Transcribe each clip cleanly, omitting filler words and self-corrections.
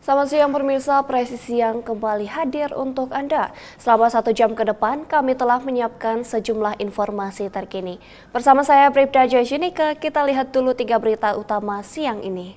Selamat siang pemirsa, Presisi yang kembali hadir untuk Anda. Selama 1 jam ke depan, kami telah menyiapkan sejumlah informasi terkini. Bersama saya, Bribda Joycinika, kita lihat dulu 3 berita utama siang ini.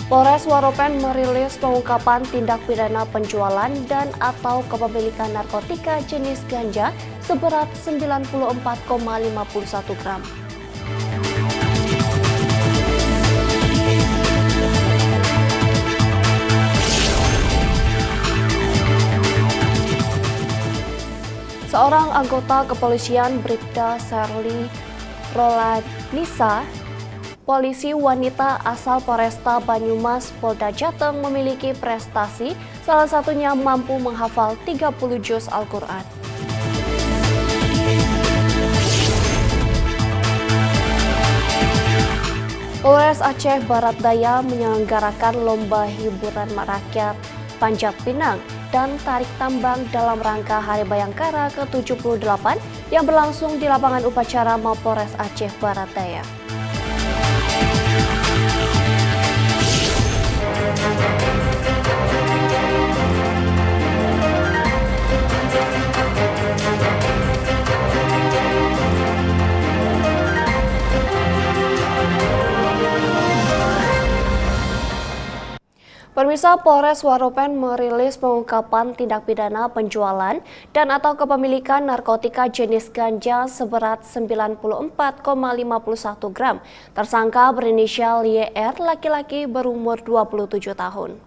Polres Waropen merilis pengungkapan tindak pidana penjualan dan atau kepemilikan narkotika jenis ganja seberat 94,51 gram. Seorang anggota kepolisian Bribda Serly Rolanisa, polisi wanita asal Polresta Banyumas, Polda Jateng memiliki prestasi, salah satunya mampu menghafal 30 juz Al-Quran. Polres Aceh Barat Daya menyelenggarakan lomba hiburan rakyat Panjat Pinang dan tarik tambang dalam rangka Hari Bayangkara ke-78 yang berlangsung di lapangan upacara Mapolres Aceh Barat Daya. Pemirsa, Polres Waropen merilis pengungkapan tindak pidana penjualan dan atau kepemilikan narkotika jenis ganja seberat 94,51 gram. Tersangka berinisial YR, laki-laki berumur 27 tahun.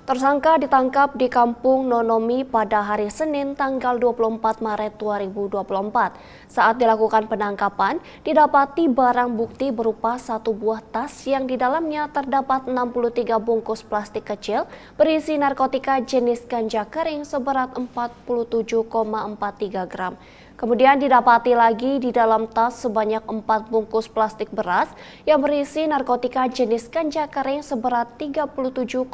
Tersangka ditangkap di Kampung Nonomi pada hari Senin tanggal 24 Maret 2024. Saat dilakukan penangkapan, didapati barang bukti berupa satu buah tas yang di dalamnya terdapat 63 bungkus plastik kecil berisi narkotika jenis ganja kering seberat 47,43 gram. Kemudian didapati lagi di dalam tas sebanyak 4 bungkus plastik beras yang berisi narkotika jenis ganja kering seberat 37,37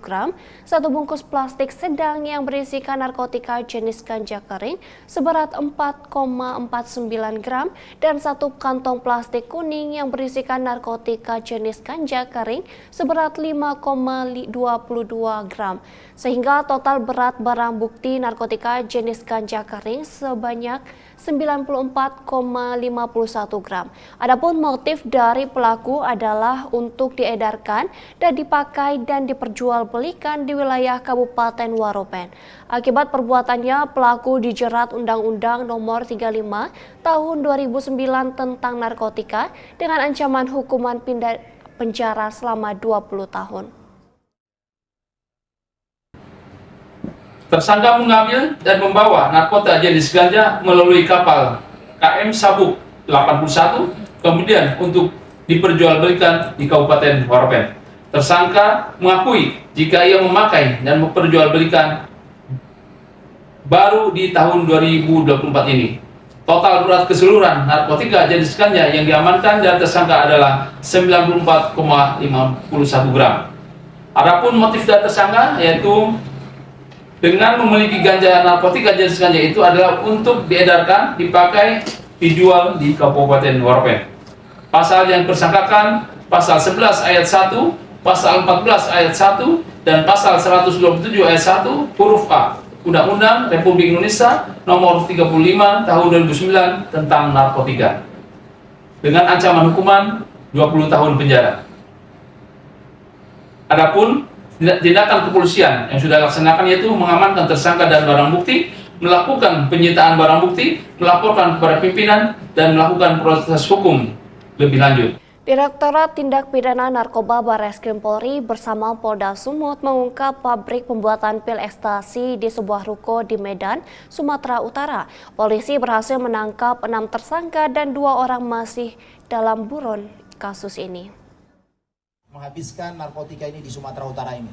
gram, satu bungkus plastik sedang yang berisikan narkotika jenis ganja kering seberat 4,49 gram, dan satu kantong plastik kuning yang berisikan narkotika jenis ganja kering seberat 5,22 gram. Sehingga total berat barang bukti narkotika jenis ganja kering sebanyak 94,51 gram. Adapun motif dari pelaku adalah untuk diedarkan dan dipakai dan diperjualbelikan di wilayah Kabupaten Waropen. Akibat perbuatannya, pelaku dijerat Undang-Undang Nomor 35 Tahun 2009 tentang narkotika dengan ancaman hukuman penjara selama 20 tahun. Tersangka mengambil dan membawa narkotika jenis ganja melalui kapal KM Sabuk 81, kemudian untuk diperjualbelikan di Kabupaten Waropen. Tersangka mengakui jika ia memakai dan memperjualbelikan baru di tahun 2024 ini. Total berat keseluruhan narkotika jenis ganja yang diamankan dari tersangka adalah 94,51 gram. Adapun motif dari tersangka yaitu dengan memiliki ganja narkotika jenis ganja itu adalah untuk diedarkan, dipakai, dijual di Kabupaten Waropen. Pasal yang tersangkakan pasal 11 ayat 1, pasal 14 ayat 1, dan pasal 127 ayat 1 huruf A Undang-Undang Republik Indonesia Nomor 35 Tahun 2009 tentang narkotika dengan ancaman hukuman 20 tahun penjara. Adapun tindakan kepolisian yang sudah dilaksanakan yaitu mengamankan tersangka dan barang bukti, melakukan penyitaan barang bukti, melaporkan kepada pimpinan, dan melakukan proses hukum lebih lanjut. Direktorat Tindak Pidana Narkoba Barreskrim Polri bersama Polda Sumut mengungkap pabrik pembuatan pil ekstasi di sebuah ruko di Medan, Sumatera Utara. Polisi berhasil menangkap 6 tersangka dan 2 orang masih dalam buron kasus ini. Menghabiskan narkotika ini di Sumatera Utara ini.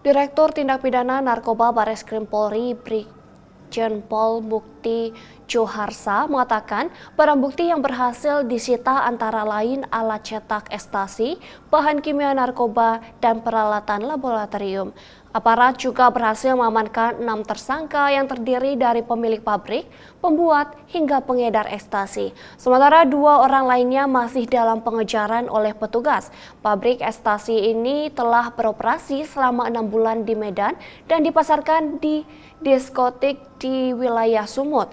Direktur Tindak Pidana Narkoba Barreskrim Polri Brigjen Pol Mukti Joharsa mengatakan barang bukti yang berhasil disita antara lain alat cetak ekstasi, bahan kimia narkoba, dan peralatan laboratorium. Aparat juga berhasil mengamankan 6 tersangka yang terdiri dari pemilik pabrik, pembuat, hingga pengedar ekstasi. Sementara 2 orang lainnya masih dalam pengejaran oleh petugas. Pabrik ekstasi ini telah beroperasi selama 6 bulan di Medan dan dipasarkan di diskotik di wilayah Sumut.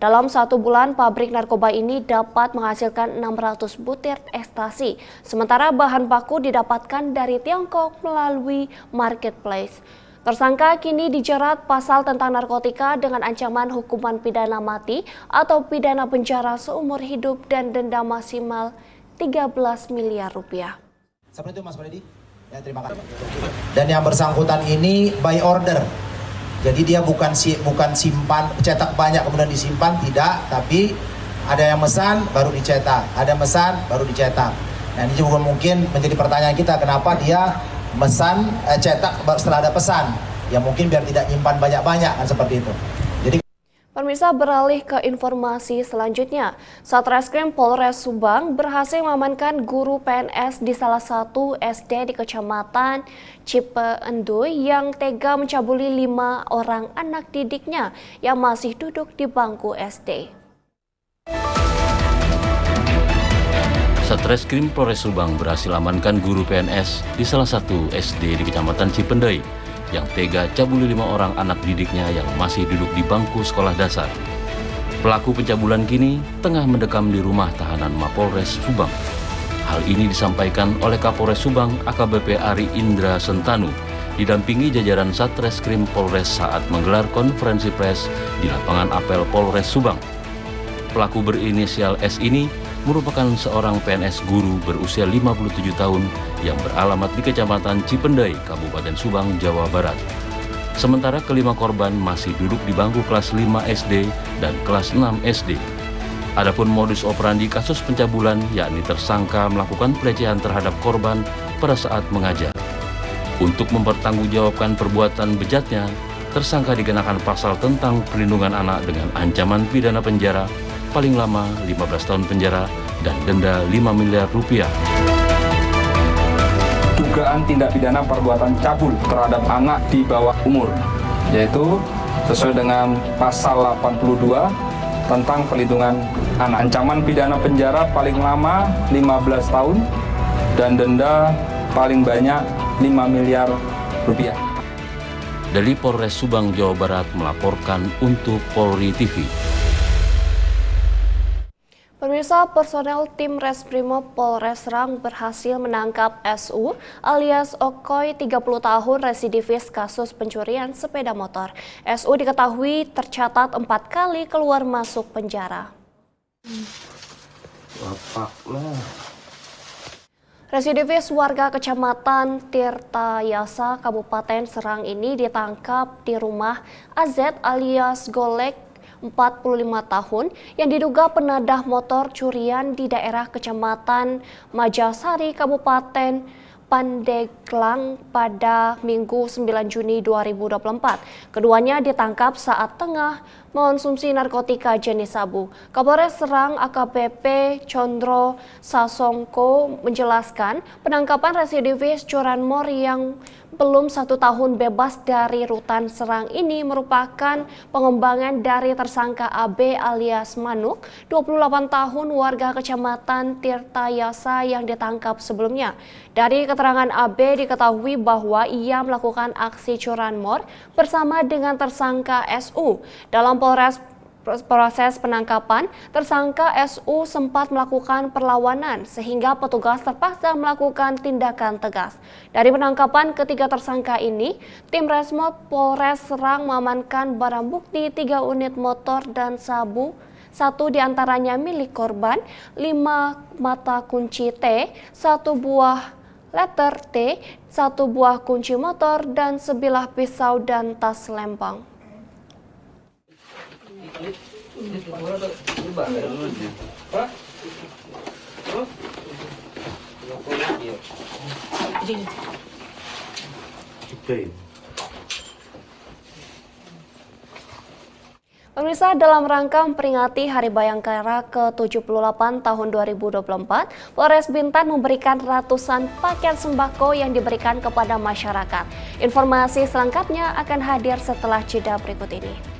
Dalam 1 bulan, pabrik narkoba ini dapat menghasilkan 600 butir ekstasi. Sementara bahan baku didapatkan dari Tiongkok melalui marketplace. Tersangka kini dijerat pasal tentang narkotika dengan ancaman hukuman pidana mati atau pidana penjara seumur hidup dan denda maksimal 13 miliar rupiah. Seperti itu Mas Freddy. Ya, terima kasih. Dan yang bersangkutan ini by order. Jadi dia bukan simpan, cetak banyak kemudian disimpan, tidak. Tapi ada yang mesan baru dicetak, ada mesan baru dicetak. Nah ini juga mungkin menjadi pertanyaan kita, kenapa dia mesan, cetak setelah ada pesan. Ya mungkin biar tidak nyimpan banyak-banyak kan seperti itu. Jadi Pemirsa, beralih ke informasi selanjutnya. Satreskrim Polres Subang berhasil mengamankan guru PNS di salah satu SD di Kecamatan Cipeendoy yang tega mencabuli 5 orang anak didiknya yang masih duduk di bangku SD. Satreskrim Polres Subang berhasil amankan guru PNS di salah satu SD di Kecamatan Cipendei yang tega cabuli 5 orang anak didiknya yang masih duduk di bangku sekolah dasar. Pelaku pencabulan kini tengah mendekam di rumah tahanan Mapolres Subang. Hal ini disampaikan oleh Kapolres Subang AKBP Ari Indra Sentanu didampingi jajaran Satreskrim Polres saat menggelar konferensi pers di lapangan apel Polres Subang. Pelaku berinisial S ini merupakan seorang PNS guru berusia 57 tahun yang beralamat di Kecamatan Cipendei, Kabupaten Subang, Jawa Barat. Sementara kelima korban masih duduk di bangku kelas 5 SD dan kelas 6 SD. Adapun modus operandi kasus pencabulan yakni tersangka melakukan pelecehan terhadap korban pada saat mengajar. Untuk mempertanggungjawabkan perbuatan bejatnya, tersangka dikenakan pasal tentang perlindungan anak dengan ancaman pidana penjara paling lama 15 tahun penjara dan denda 5 miliar rupiah. Dugaan tindak pidana perbuatan cabul terhadap anak di bawah umur, yaitu sesuai dengan pasal 82 tentang perlindungan anak. Ancaman pidana penjara paling lama 15 tahun dan denda paling banyak 5 miliar rupiah. Dari Polres Subang, Jawa Barat melaporkan untuk Polri TV. Pemirsa, personel tim Resprimob Polres Serang berhasil menangkap SU alias Okoy 30 tahun residivis kasus pencurian sepeda motor. SU diketahui tercatat 4 kali keluar masuk penjara. Residivis warga Kecamatan Tirtayasa, Kabupaten Serang ini ditangkap di rumah AZ alias Golek 45 tahun yang diduga penadah motor curian di daerah Kecamatan Majasari, Kabupaten Pandeglang pada Minggu 9 Juni 2024. Keduanya ditangkap saat tengah mengonsumsi narkotika jenis sabu. Kapolres Serang AKBP Condro Sasongko menjelaskan penangkapan residivis curanmor yang belum 1 tahun bebas dari rutan Serang ini merupakan pengembangan dari tersangka AB alias Manuk, 28 tahun warga Kecamatan Tirtayasa yang ditangkap sebelumnya. Dari keterangan AB diketahui bahwa ia melakukan aksi curanmor bersama dengan tersangka SU. Dalam proses penangkapan, tersangka SU sempat melakukan perlawanan sehingga petugas terpaksa melakukan tindakan tegas. Dari penangkapan ketiga tersangka ini, tim Resmob Polres Serang mengamankan barang bukti 3 unit motor dan sabu, 1 diantaranya milik korban, 5 mata kunci T, 1 buah letter T, 1 buah kunci motor, dan sebilah pisau dan tas lempang. Pemirsa, Pemirsa, dalam rangka memperingati Hari Bayangkara ke-78 tahun 2024, Polres Bintan memberikan ratusan paket sembako yang diberikan kepada masyarakat. Informasi selengkapnya akan hadir setelah jeda berikut ini.